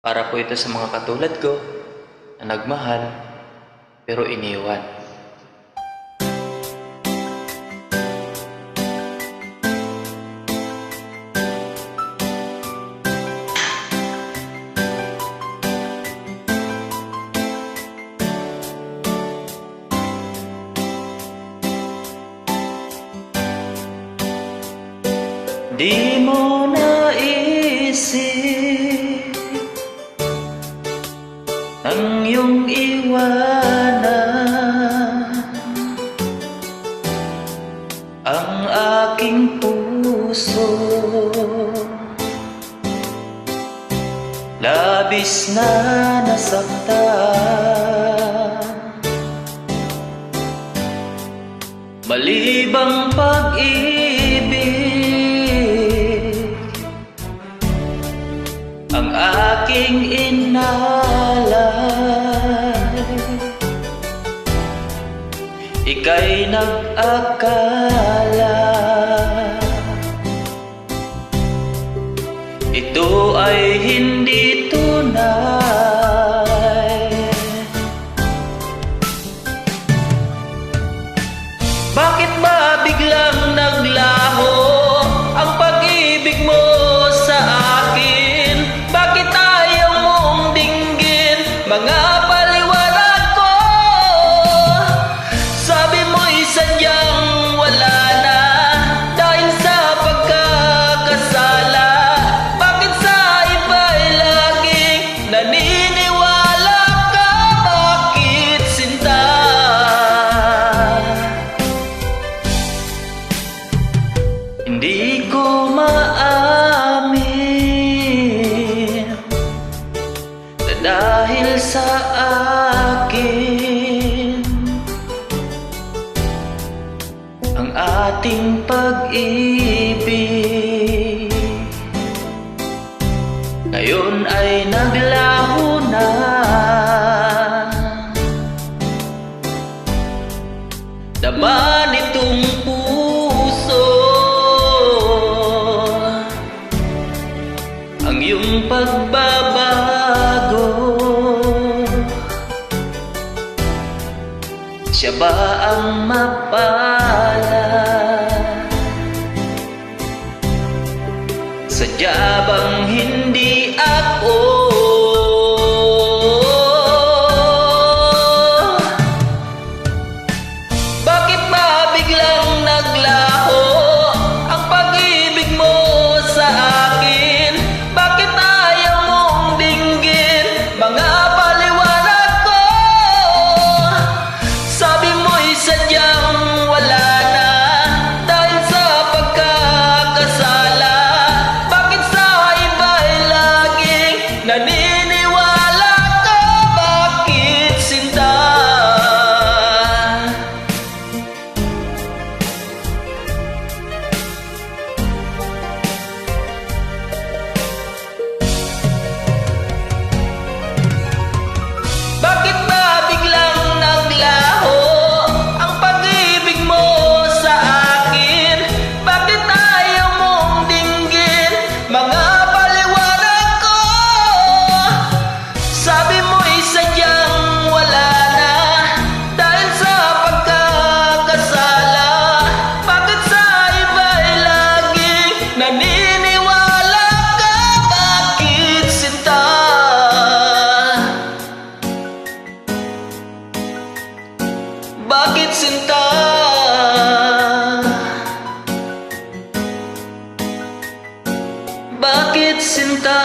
Para po ito sa mga katulad ko na nagmahal pero iniwan. Di mo naisip ang iyong iwanan ang aking puso. Labis na nasaktan, malibang pag-ibig ang aking inalay. Ika'y nag-akala ito ay hindi tunay. Bakit ba biglang naglaho ang pag-ibig mo sa akin? Bakit ayaw mong dinggin mga paliwanag ko? Sabi mo'y sadyang wala na dahil sa pagkakasala. Bakit sa iba'y laging naniniwala ka? Bakit sinta? Hindi ko maamin na dahil sa akin ang ating pag-ibig ngayon ay naglaho na. Laman itong puso ang iyong pagbabago. Siya ba ang mapalad? Sadya bang hindi ako? Bakit ba biglang naglaho ang pag-ibig mo sa akin? Bakit ayaw mong dinggin mga paliwanag ko? Sabi mo'y sadyang wala na dahil sa pagkakasala. Bakit sa iba'y laging naniniwala ka? Bakit sinta? Bakit ba biglang naglaho ang pag-ibig mo sa akin? Bakit ayaw mong dinggin mga paliwanag ko? Sabi mo'y sadyang wala na dahil sa pagkakasala. Bakit sa iba'y laging naniniwala ka? Bakit sinta? Bakit sinta? Bakit sinta?